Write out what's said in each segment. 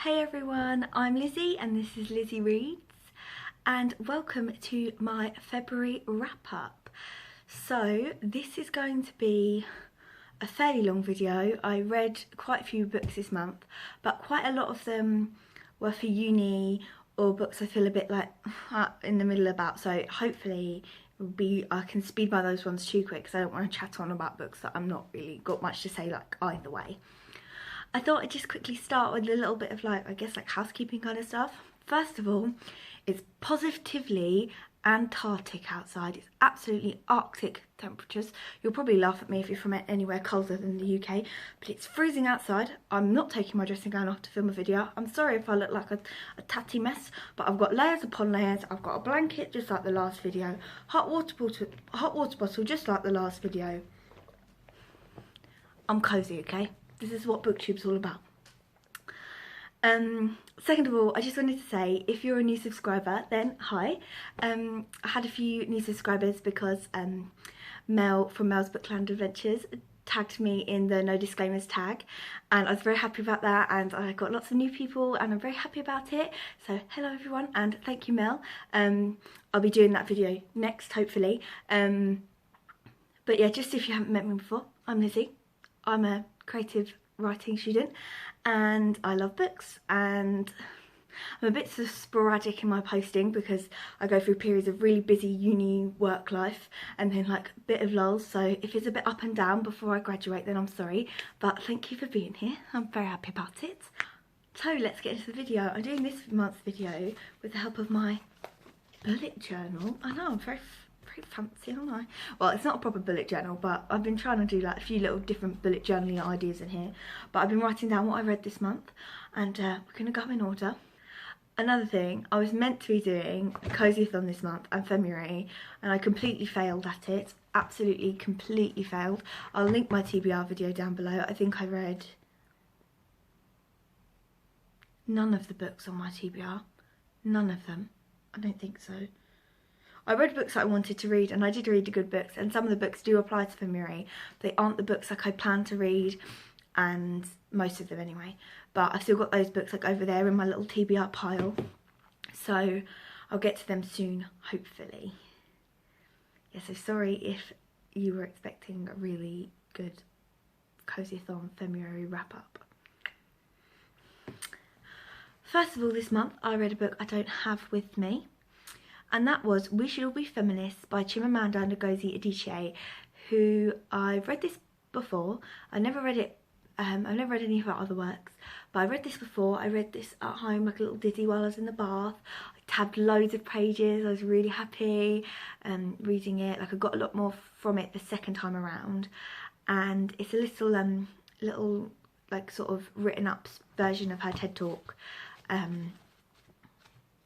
Hey everyone, I'm Lizzie and this is Lizzie Reads and welcome to my February wrap up. So this is going to be a fairly long video. I read quite a few books this month, but quite a lot of them were for uni or books I feel a bit like in the middle about, so hopefully I can speed by those ones too quick because I don't want to chat on about books that I'm not really got much to say like either way. I thought I'd just quickly start with a little bit of like, I guess like housekeeping kind of stuff. First of all, it's positively Antarctic outside. It's absolutely Arctic temperatures. You'll probably laugh at me if you're from anywhere colder than the UK, but it's freezing outside. I'm not taking my dressing gown off to film a video. I'm sorry if I look like a tatty mess, but I've got layers upon layers. I've got a blanket just like the last video, hot water bottle just like the last video. I'm cozy, okay? This is what BookTube's all about. Second of all, I just wanted to say, if you're a new subscriber, then hi. I had a few new subscribers because Mel from Mel's Bookland Adventures tagged me in the no disclaimers tag, and I was very happy about that, and I got lots of new people and I'm very happy about it. So hello everyone and thank you, Mel. I'll be doing that video next, hopefully. But yeah, just if you haven't met me before, I'm Lizzie. I'm a creative writing student and I love books, and I'm a bit sporadic in my posting because I go through periods of really busy uni work life and then like a bit of lulls, so if it's a bit up and down before I graduate then I'm sorry, but thank you for being here. I'm very happy about it. So let's get into the video. I'm doing this month's video with the help of my bullet journal. I know, I'm very fancy, aren't I? Well, it's not a proper bullet journal, but I've been trying to do like a few little different bullet journaling ideas in here. But I've been writing down what I read this month, and we're going to go in order. Another thing, I was meant to be doing a cozy-a-thon this month and Femmeuary, and I completely failed at it. Absolutely, completely failed. I'll link my TBR video down below. I think I read none of the books on my TBR. None of them. I don't think so. I read books that I wanted to read, and I did read the good books, and some of the books do apply to Femmeuary. They aren't the books like I planned to read, and most of them anyway. But I've still got those books like over there in my little TBR pile, so I'll get to them soon, hopefully. Yeah, so sorry if you were expecting a really good cozy-a-thon Femmeuary wrap-up. First of all, this month I read a book I don't have with me, and that was We Should All Be Feminists by Chimamanda and Ngozi Adichie, who I've read this before. I never read it, I've never read any of her other works, but I read this before. I read this at home like a little ditty while I was in the bath. I tabbed loads of pages. I was really happy reading it. Like I got a lot more from it the second time around, and it's a little like sort of written up version of her TED talk,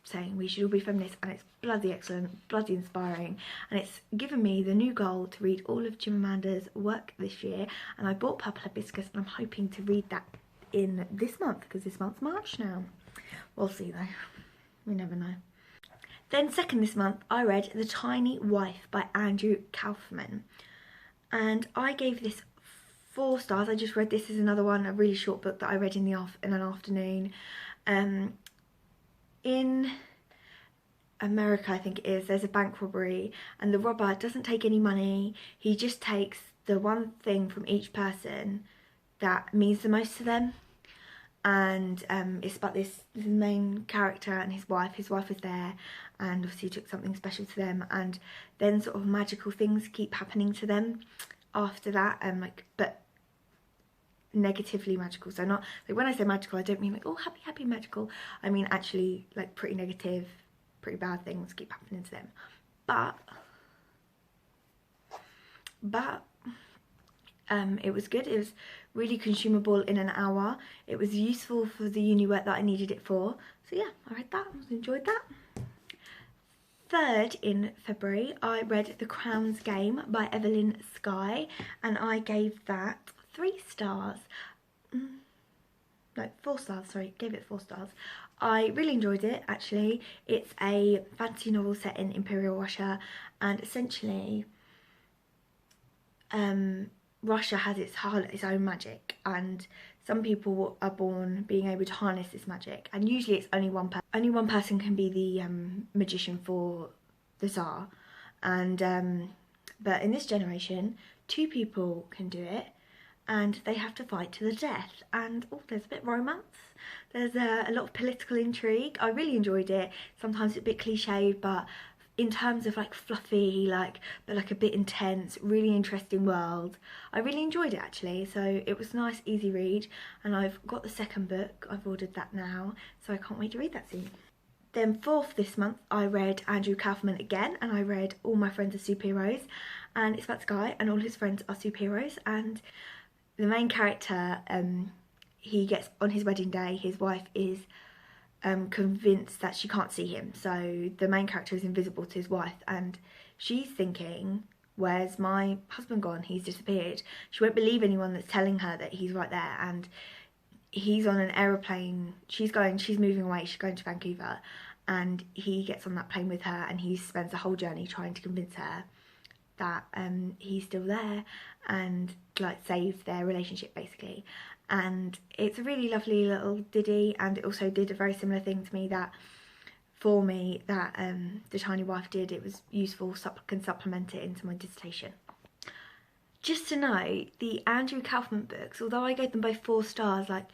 saying we should all be feminists, and it's bloody excellent, bloody inspiring, and it's given me the new goal to read all of Chimamanda's work this year, and I bought Purple Hibiscus and I'm hoping to read that in this month because this month's March now. We'll see though, we never know. Then second this month I read The Tiny Wife by Andrew Kaufman, and I gave this 4 stars. I just read this as another one, a really short book that I read in an afternoon. In America, I think it is, there's a bank robbery and the robber doesn't take any money. He just takes the one thing from each person that means the most to them. And it's about this main character and his wife. His wife was there and obviously took something special to them, and then sort of magical things keep happening to them after that, but negatively magical. So not like, when I say magical, I don't mean like, oh, happy magical. I mean actually like pretty negative, pretty bad things keep happening to them. But it was good. It was really consumable in an hour. It was useful for the uni work that I needed it for. So yeah, I read that, enjoyed that. Third in February, I read The Crown's Game by Evelyn Skye, and I gave that 3 stars. No, 4 stars, sorry, gave it 4 stars. I really enjoyed it, actually. It's a fantasy novel set in Imperial Russia, and essentially Russia has its own magic, and some people are born being able to harness this magic, and usually it's only one person. Only one person can be the magician for the Tsar, and but in this generation, 2 people can do it, and they have to fight to the death. And oh, there's a bit of romance. There's a lot of political intrigue. I really enjoyed it. Sometimes it's a bit cliched, but in terms of like fluffy, but like a bit intense, really interesting world, I really enjoyed it actually. So it was a nice, easy read, and I've got the second book. I've ordered that now, so I can't wait to read that soon. Then 4th this month, I read Andrew Kaufman again, and I read All My Friends Are Superheroes, and it's about this guy and all his friends are superheroes, and the main character, he gets, on his wedding day, his wife is convinced that she can't see him, so the main character is invisible to his wife, and she's thinking, where's my husband gone? He's disappeared. She won't believe anyone that's telling her that he's right there, and he's on an aeroplane. She's moving away, she's going to Vancouver, and he gets on that plane with her, and he spends the whole journey trying to convince her that he's still there, and like save their relationship basically. And it's a really lovely little ditty, and it also did a very similar thing to me that The Tiny Wife did. It was useful, can supplement it into my dissertation. Just to note, the Andrew Kaufman books, although I gave them both 4 stars, like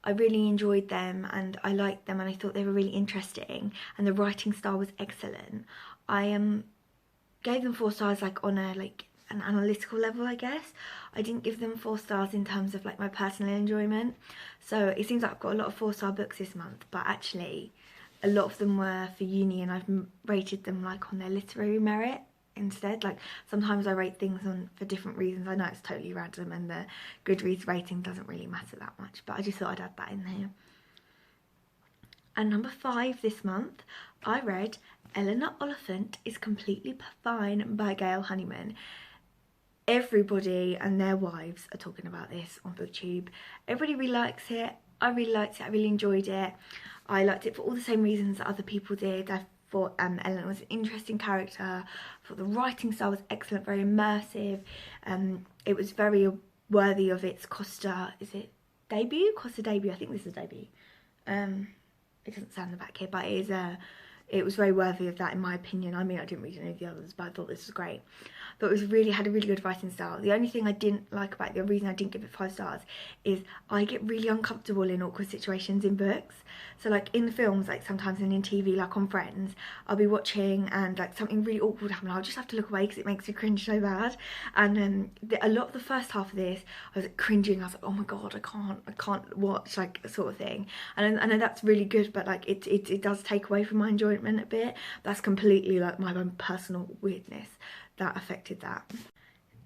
I really enjoyed them and I liked them and I thought they were really interesting and the writing style was excellent, I gave them 4 stars like on a an analytical level, I guess. I didn't give them 4 stars in terms of like my personal enjoyment. So it seems like I've got a lot of 4-star books this month, but actually a lot of them were for uni, and I've rated them like on their literary merit instead. Like sometimes I rate things for different reasons. I know it's totally random and the Goodreads rating doesn't really matter that much, but I just thought I'd add that in here. And number 5 this month, I read Eleanor Oliphant is Completely Fine by Gail Honeyman. Everybody and their wives are talking about this on BookTube. Everybody really likes it. I really liked it. I really enjoyed it. I liked it for all the same reasons that other people did. I thought Eleanor was an interesting character. I thought the writing style was excellent, very immersive. It was very worthy of its Costa, is it debut? Costa debut, I think this is debut. It doesn't say on the back here, but it was very worthy of that in my opinion. I mean, I didn't read any of the others, but I thought this was great. But it was had a really good writing style. The only thing I didn't like about it, the reason I didn't give it 5 stars, is I get really uncomfortable in awkward situations in books. So like in the films, like sometimes in TV, like on Friends, I'll be watching and like something really awkward happen. I'll just have to look away because it makes me cringe so bad. And a lot of the first half of this, I was like, cringing. I was like, oh my god, I can't watch, like sort of thing. And I know that's really good, but like it does take away from my enjoyment a bit. That's completely like my own personal weirdness that affected that.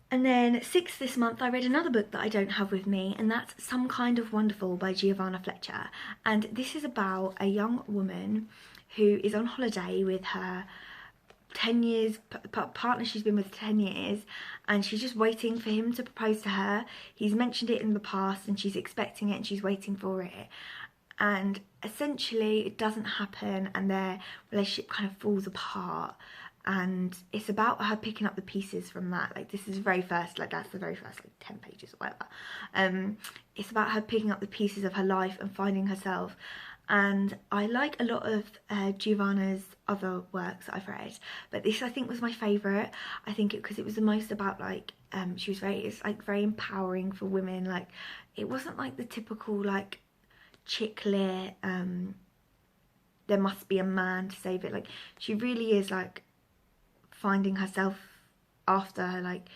And then 6th this month, I read another book that I don't have with me, and that's Some Kind of Wonderful by Giovanna Fletcher. And this is about a young woman who is on holiday with her 10 years partner she's been with 10 years, and she's just waiting for him to propose to her. He's mentioned it in the past and she's expecting it and she's waiting for it. And essentially it doesn't happen and their relationship kind of falls apart. And it's about her picking up the pieces from that. Like this is the very first, like that's the very first like 10 pages or whatever. It's about her picking up the pieces of her life and finding herself. And I like a lot of Giovanna's other works that I've read, but this I think was my favourite. I think because it was the most about like she was it's like very empowering for women. Like it wasn't like the typical like chick lit there must be a man to save it. Like she really is like finding herself after like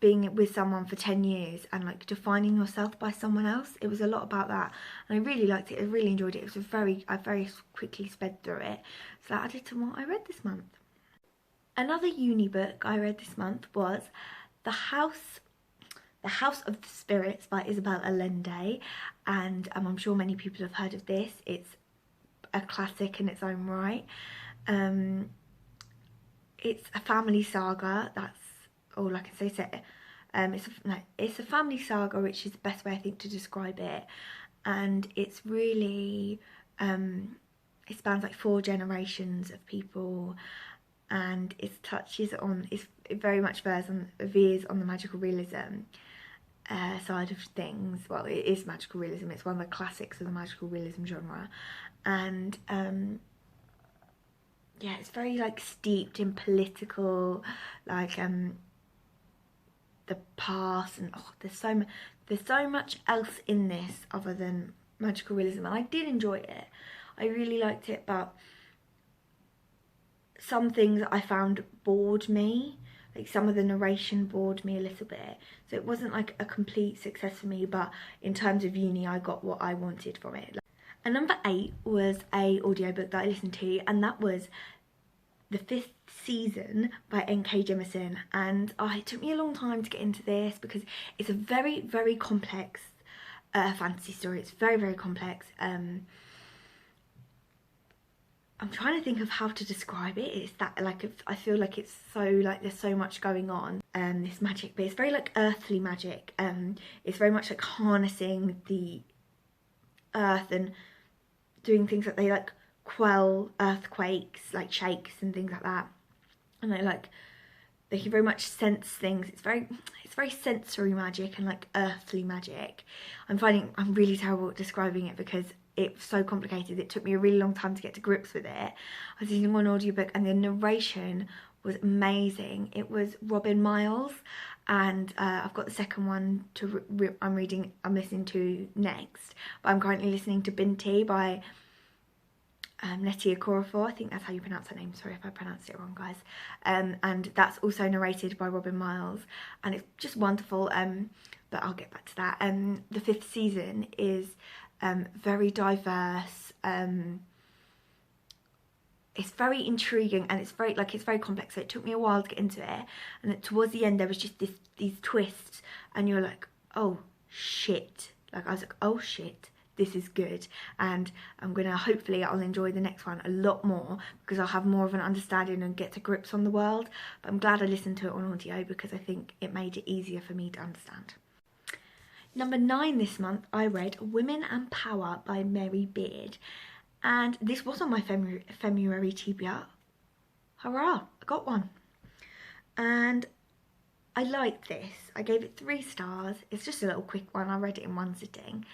being with someone for 10 years and like defining yourself by someone else. It was a lot about that and I really liked it. I really enjoyed it. It was I very quickly sped through it, so that added to what I read this month. Another uni book I read this month was The House of the Spirits by Isabel Allende, and I'm sure many people have heard of this. It's a classic in its own right. It's a family saga, that's all I can say. It's a family saga, which is the best way I think to describe it, and it's really it spans like 4 generations of people, and it very much veers on the magical realism. side of things. Well, it is magical realism. It's one of the classics of the magical realism genre, and yeah, it's very like steeped in political, like the past, and oh, there's so much else in this other than magical realism, and I did enjoy it. I really liked it, but some things I found bored me. Like some of the narration bored me a little bit, so it wasn't like a complete success for me, but in terms of uni I got what I wanted from it. And number 8 was a audiobook that I listened to, and that was The 5th Season by N.K. Jemisin. And it took me a long time to get into this because it's a very, very complex fantasy story. It's very, very complex. I'm trying to think of how to describe it. It's that, like, I feel like it's so, like, there's so much going on, this magic, but it's very, like, earthly magic. It's very much, like, harnessing the earth and doing things that they, like, quell earthquakes, like shakes and things like that. And they can very much sense things. It's very sensory magic and, like, earthly magic. I'm really terrible at describing it because it's so complicated. It took me a really long time to get to grips with it. I was listening to an audiobook and the narration was amazing. It was Robin Miles, and I've got the second one I'm listening to next, but I'm currently listening to Binti by Nettie Okorafor. I think that's how you pronounce her name. Sorry if I pronounced it wrong, guys. And that's also narrated by Robin Miles, and it's just wonderful. But I'll get back to that. The 5th season is very diverse. It's very intriguing, and it's very complex. So it took me a while to get into it, and towards the end there was just these twists, and you're like, oh shit! Like, I was like, oh shit, this is good, and hopefully I'll enjoy the next one a lot more because I'll have more of an understanding and get to grips on the world. But I'm glad I listened to it on audio because I think it made it easier for me to understand. Number 9 this month, I read Women and Power by Mary Beard. And this was on my Femmeuary TBR. Hurrah, I got one. And I liked this. I gave it 3 stars. It's just a little quick one. I read it in one sitting.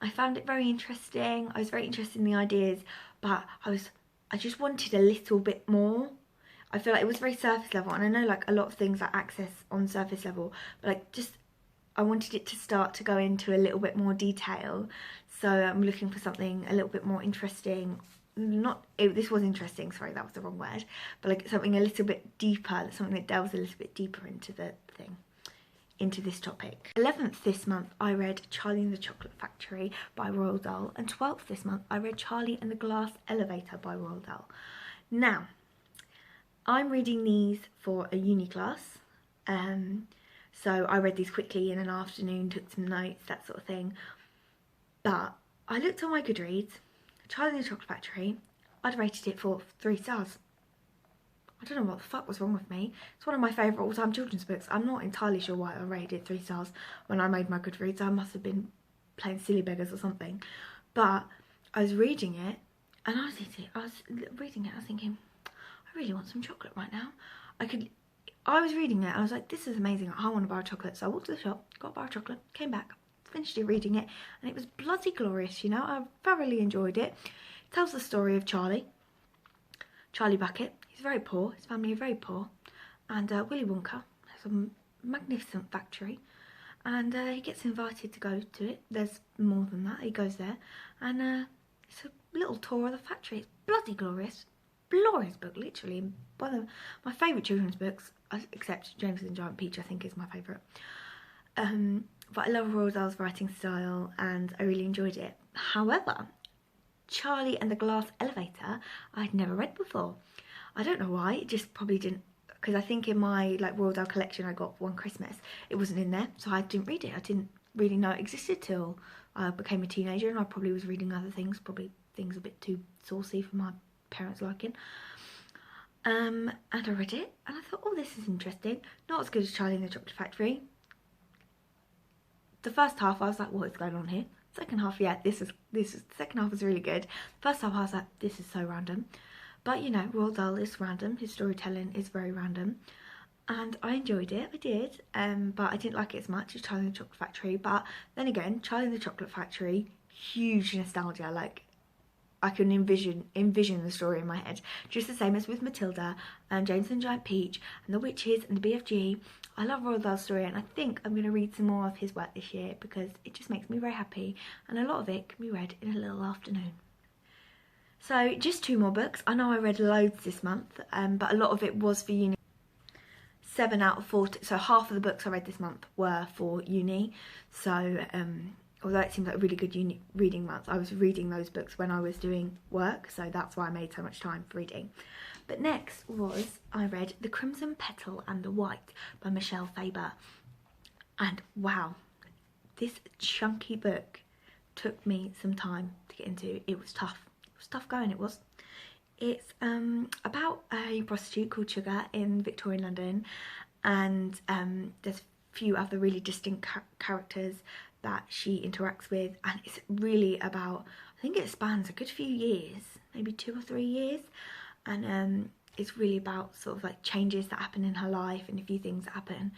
I found it very interesting. I was very interested in the ideas, but I just wanted a little bit more. I feel like it was very surface level, and I know, like, a lot of things are access on surface level, but, like, just I wanted it to start to go into a little bit more detail. So I'm looking for something a little bit more interesting. This was interesting, sorry, that was the wrong word, but like something a little bit deeper, something that delves a little bit deeper into the thing, into this topic. 11th this month, I read Charlie and the Chocolate Factory by Roald Dahl, and 12th this month, I read Charlie and the Glass Elevator by Roald Dahl. Now, I'm reading these for a uni class, so I read these quickly in an afternoon, took some notes, that sort of thing. But I looked on my Goodreads, Charlie and the Chocolate Factory, I'd rated it for 3 stars. I don't know what the fuck was wrong with me. It's one of my favourite all-time children's books. I'm not entirely sure why I rated 3 stars when I made my Goodreads. I must have been playing silly beggars or something. But I was reading it, and I was thinking, I really want some chocolate right now. I was reading it, and I was like, this is amazing, I want a bar of chocolate. So I walked to the shop, got a bar of chocolate, came back, finished reading it, and it was bloody glorious, you know. I thoroughly enjoyed it. It tells the story of Charlie Bucket. He's very poor, his family are very poor, and Willy Wonka has a magnificent factory, and he gets invited to go to it. There's more than that, he goes there, and it's a little tour of the factory. It's bloody glorious book, literally one of my favourite children's books, except James and the Giant Peach, I think, is my favourite. But I love Roald Dahl's writing style, and I really enjoyed it. However, Charlie and the Glass Elevator I'd never read before. I don't know why, it just probably didn't, because I think in my Roald Dahl collection I got one Christmas, it wasn't in there, so I didn't read it. I didn't really know it existed till I became a teenager, and I probably was reading other things, probably things a bit too saucy for my parents' liking. And I read it, and I thought, oh, this is interesting. Not as good as Charlie and the Chocolate Factory. The first half, I was like, what is going on here? Second half, yeah, the second half was really good. First half, I was like, this is so random. But, you know, Roald Dahl is random. His storytelling is very random. and I enjoyed it, I did, but I didn't like it as much as Charlie and the Chocolate Factory. But then again, Charlie and the Chocolate Factory, huge nostalgia, like I can envision the story in my head, just the same as with Matilda and James and the Giant Peach and the Witches and the BFG. I love Roald Dahl's story, and I think I'm going to read some more of his work this year because it just makes me very happy, and a lot of it can be read in a little afternoon. So just 2 more books. I know I read loads this month, but a lot of it was for uni. 7 out of 40, so half of the books I read this month were for uni. So although it seems like a really good uni reading month, I was reading those books when I was doing work, so that's why I made so much time for reading. But next I read The Crimson Petal and the White by Michelle Faber. And wow, this chunky book took me some time to get into. It was tough. It was tough going, it was. It's about a prostitute called Sugar in Victorian London, and there's a few other really distinct characters that she interacts with, and it's really about, I think it spans a good few years, maybe 2 or 3 years, and it's really about sort of like changes that happen in her life and a few things that happen.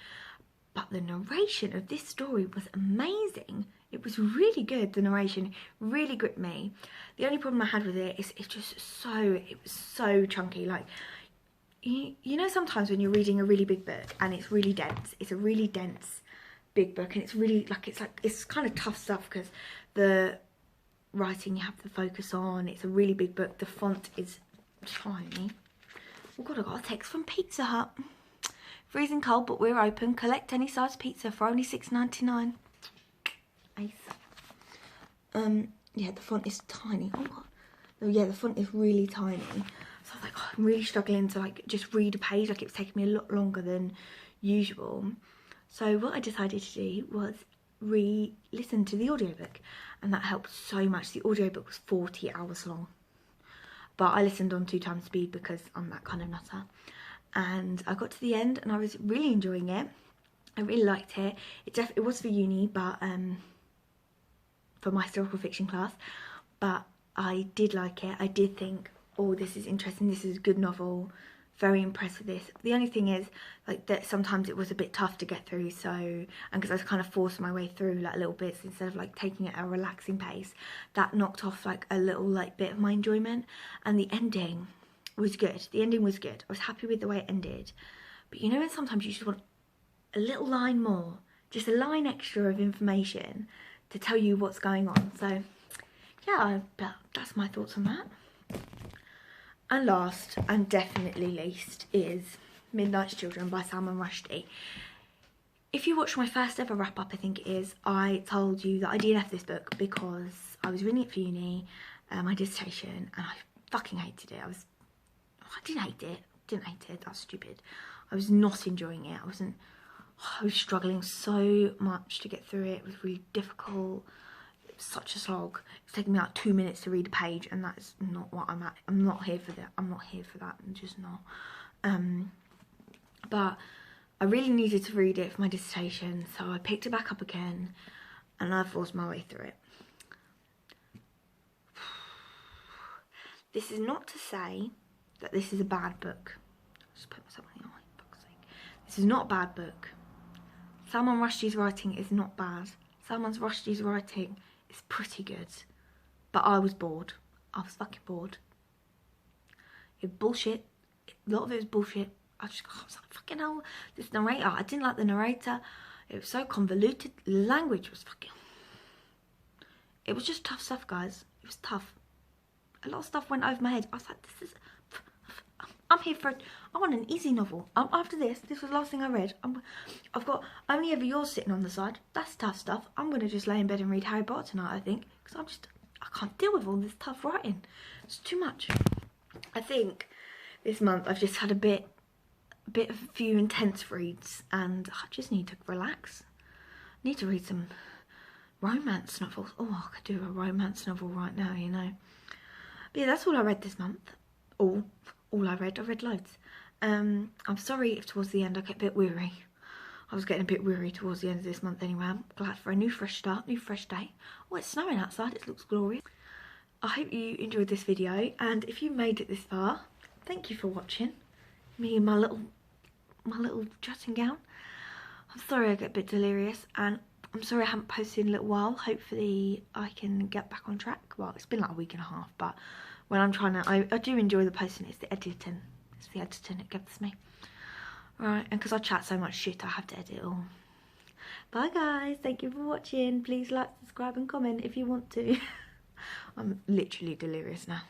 But the narration of this story was amazing. It was really good. The narration really gripped me. The only problem I had with it is it was so chunky. Like, you know, sometimes when you're reading a really big book and it's really dense, it's a really dense big book, and it's really like it's kind of tough stuff because the writing you have to focus on. It's a really big book. The font is tiny. Oh God, I got a text from Pizza Hut. Freezing cold, but we're open. Collect any size pizza for only $6.99. Ace. Yeah, the font is tiny. Oh God. Oh, yeah, the font is really tiny. So I was like, oh, I'm really struggling to like just read a page. Like, it was taking me a lot longer than usual. So what I decided to do was listen to the audiobook, and that helped so much. The audiobook was 40 hours long, but I listened on 2 times speed because I'm that kind of nutter. And I got to the end and I was really enjoying it. I really liked it. It was for uni, but for my historical fiction class, but I did like it. I did think, oh, this is interesting, this is a good novel, very impressed with this. The only thing is, like, that sometimes it was a bit tough to get through, so, and because I was kind of forcing my way through like little bits instead of like taking it at a relaxing pace, that knocked off like a little like bit of my enjoyment. And the ending was good. The ending was good. I was happy with the way it ended. But you know when sometimes you just want a little line more, just a line extra of information to tell you what's going on. So yeah, that's my thoughts on that. And last, and definitely least, is Midnight's Children by Salman Rushdie. If you watched my first ever wrap up, I think it is, I told you that I DNF'd this book because I was reading it for uni, my dissertation, and I fucking hated it. I didn't hate it, that's stupid. I was not enjoying it. I was struggling so much to get through it. It was really difficult. It was such a slog. It's taking me like 2 minutes to read a page, and that's not what I'm at. I'm not here for that. I'm just not. But I really needed to read it for my dissertation, so I picked it back up again, and I forced my way through it. This is not to say that this is a bad book. I'll just put myself on the eye, for fuck's sake. This is not a bad book. Salman Rushdie's writing is not bad. Salman Rushdie's writing is pretty good. But I was bored. I was fucking bored. It was bullshit. A lot of it was bullshit. I was like, fucking hell, this narrator. I didn't like the narrator. It was so convoluted. The language was fucking... It was just tough stuff, guys. It was tough. A lot of stuff went over my head. I was like, this is... I'm here for... I want an easy novel. After this was the last thing I read. I've got Only Ever Yours sitting on the side. That's tough stuff. I'm going to just lay in bed and read Harry Potter tonight, I think. Because I can't deal with all this tough writing. It's too much. I think this month I've just had a few intense reads, and I just need to relax. I need to read some romance novels. Oh, I could do a romance novel right now, you know. But yeah, that's all I read this month. All I read loads. I'm sorry if towards the end I get a bit weary. I was getting a bit weary towards the end of this month anyway. I'm glad for a new fresh start, new fresh day. Oh, it's snowing outside, it looks glorious. I hope you enjoyed this video, and if you made it this far, thank you for watching. Me and my my little dressing gown. I'm sorry I get a bit delirious, and I'm sorry I haven't posted in a little while. Hopefully I can get back on track. Well, it's been like a week and a half, but when I'm trying to, I do enjoy the posting. It's the editing. It's the editing it gives me. Right, and because I chat so much shit, I have to edit it all. Bye guys, thank you for watching. Please like, subscribe and comment if you want to. I'm literally delirious now.